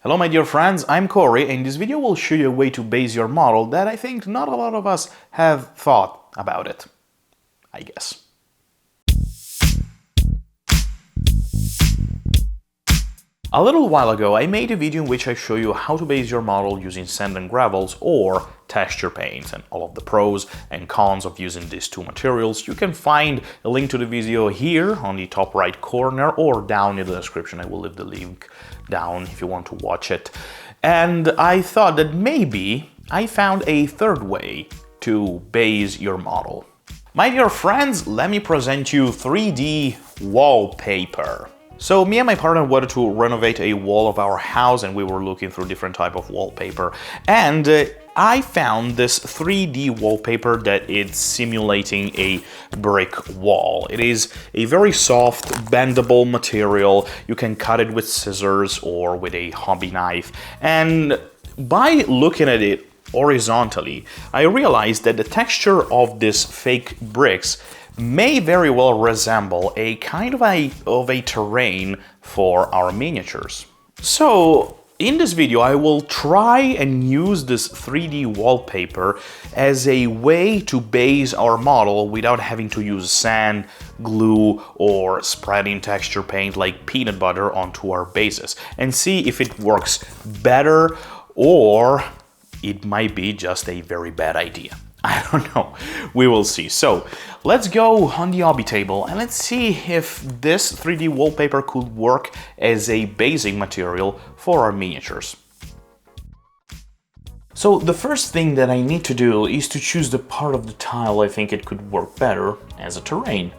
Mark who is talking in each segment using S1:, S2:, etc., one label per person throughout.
S1: Hello my dear friends, I'm Corey, and this video will show you a way to base your model that I think not a lot of us have thought about it, I guess. A little while ago I made a video in which I show you how to base your model using sand and gravels or texture paints and all of the pros and cons of using these two materials. You can find a link to the video here on the top right corner or down in the description. I will leave the link down if you want to watch it. And I thought that maybe I found a third way to base your model. My dear friends, let me present you 3D wallpaper. So me and my partner wanted to renovate a wall of our house and we were looking through different type of wallpaper. And I found this 3D wallpaper that is simulating a brick wall. It is a very soft, bendable material. You can cut it with scissors or with a hobby knife. And by looking at it horizontally, I realized that the texture of these fake bricks may very well resemble a kind of a terrain for our miniatures. So in this video I will try and use this 3D wallpaper as a way to base our model without having to use sand, glue or spreading texture paint like peanut butter onto our bases, and see if it works better or it might be just a very bad idea. I don't know, we will see. So let's go on the hobby table and let's see if this 3D wallpaper could work as a basing material for our miniatures. So the first thing that I need to do is to choose the part of the tile I think it could work better as a terrain.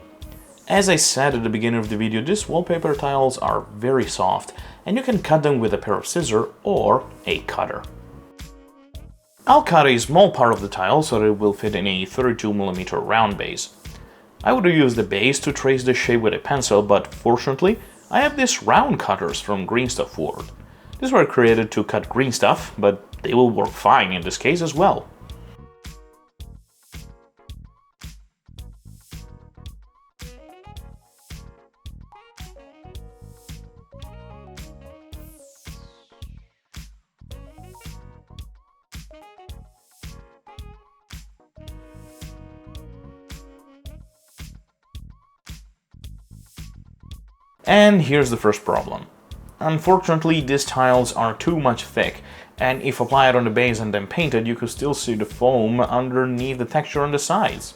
S1: As I said at the beginning of the video, these wallpaper tiles are very soft and you can cut them with a pair of scissors or a cutter. I'll cut a small part of the tile so that it will fit in a 32mm round base. I would use the base to trace the shape with a pencil, but fortunately I have these round cutters from Green Stuff World. These were created to cut green stuff, but they will work fine in this case as well. And here's the first problem. Unfortunately, these tiles are too much thick, and if applied on the base and then painted, you could still see the foam underneath the texture on the sides.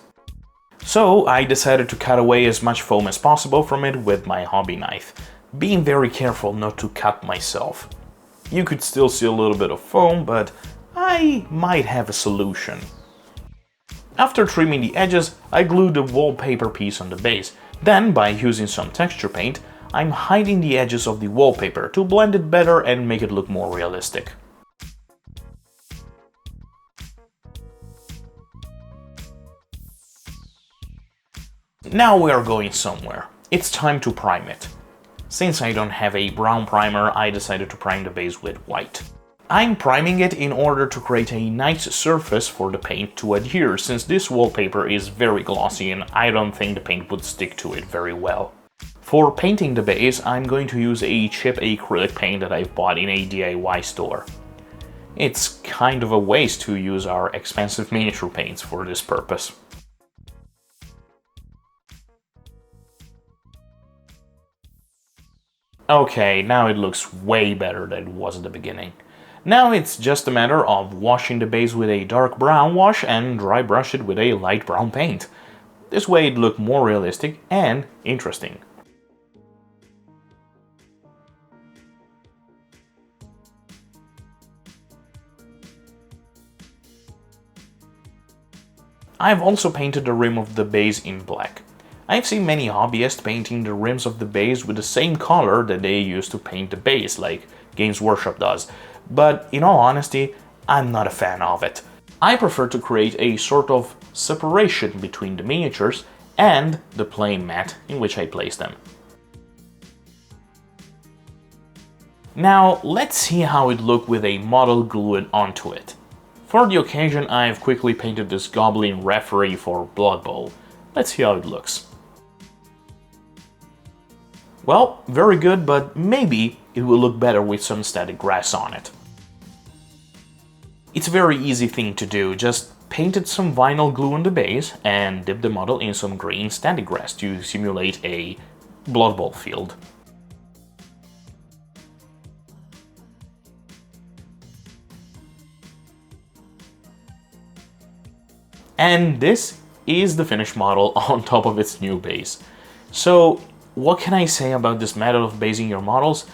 S1: So I decided to cut away as much foam as possible from it with my hobby knife, being very careful not to cut myself. You could still see a little bit of foam, but I might have a solution. After trimming the edges, I glued the wallpaper piece on the base. Then, by using some texture paint, I'm hiding the edges of the wallpaper to blend it better and make it look more realistic. Now we are going somewhere. It's time to prime it. Since I don't have a brown primer, I decided to prime the base with white. I'm priming it in order to create a nice surface for the paint to adhere, since this wallpaper is very glossy and I don't think the paint would stick to it very well. For painting the base, I'm going to use a cheap acrylic paint that I've bought in a DIY store. It's kind of a waste to use our expensive miniature paints for this purpose. Okay, now it looks way better than it was at the beginning. Now it's just a matter of washing the base with a dark brown wash and dry brush it with a light brown paint. This way it looks more realistic and interesting. I've also painted the rim of the base in black. I've seen many hobbyists painting the rims of the base with the same color that they use to paint the base, like Games Workshop does, but in all honesty, I'm not a fan of it. I prefer to create a sort of separation between the miniatures and the playing mat in which I place them. Now let's see how it looks with a model glued onto it. For the occasion, I've quickly painted this goblin referee for Blood Bowl. Let's see how it looks. Well, very good, but maybe it will look better with some static grass on it. It's a very easy thing to do, just painted some vinyl glue on the base and dip the model in some green static grass to simulate a Blood Bowl field. And this is the finished model on top of its new base. So what can I say about this method of basing your models?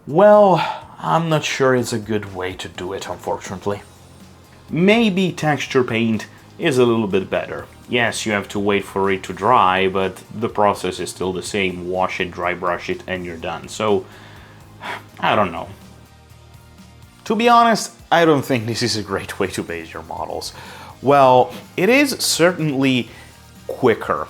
S1: Well, I'm not sure it's a good way to do it, unfortunately. Maybe texture paint is a little bit better. Yes, you have to wait for it to dry, but the process is still the same. Wash it, dry brush it, and you're done. So, I don't know. To be honest, I don't think this is a great way to base your models. Well, it is certainly quicker.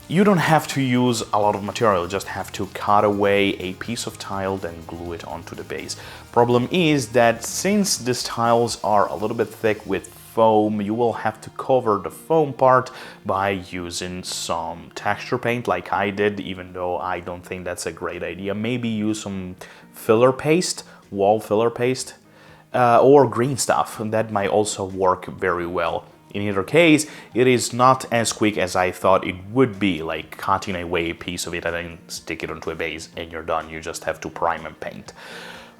S1: You don't have to use a lot of material, you just have to cut away a piece of tile, then glue it onto the base. Problem is that since these tiles are a little bit thick with foam, you will have to cover the foam part by using some texture paint like I did, even though I don't think that's a great idea. Maybe use some filler paste, wall filler paste, or green stuff, and that might also work very well. In either case, it is not as quick as I thought it would be, like cutting away a piece of it and then stick it onto a base and you're done. You just have to prime and paint.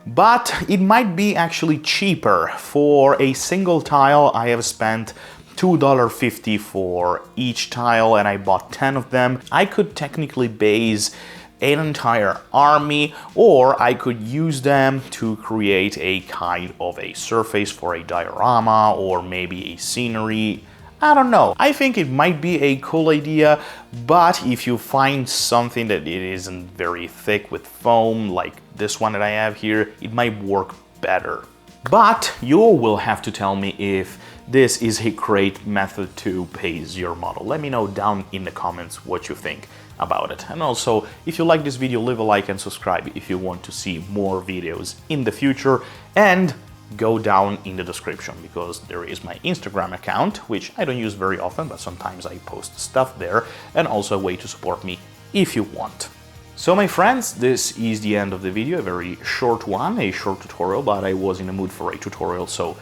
S1: But it might be actually cheaper. For a single tile, I have spent $2.50 for each tile and I bought 10 of them. I could technically base an entire army, or I could use them to create a kind of a surface for a diorama or maybe a scenery. I don't know. I think it might be a cool idea, but if you find something that it isn't very thick with foam, like this one that I have here, it might work better. But you will have to tell me if this is a great method to base your model. Let me know down in the comments what you think about it. And also, if you like this video, leave a like and subscribe if you want to see more videos in the future, and go down in the description because there is my Instagram account, which I don't use very often, but sometimes I post stuff there, and also a way to support me if you want. So my friends, this is the end of the video, a very short one, a short tutorial, but I was in the mood for a tutorial, so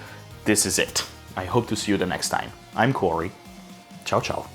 S1: this is it. I hope to see you the next time. I'm Corey. Ciao, ciao.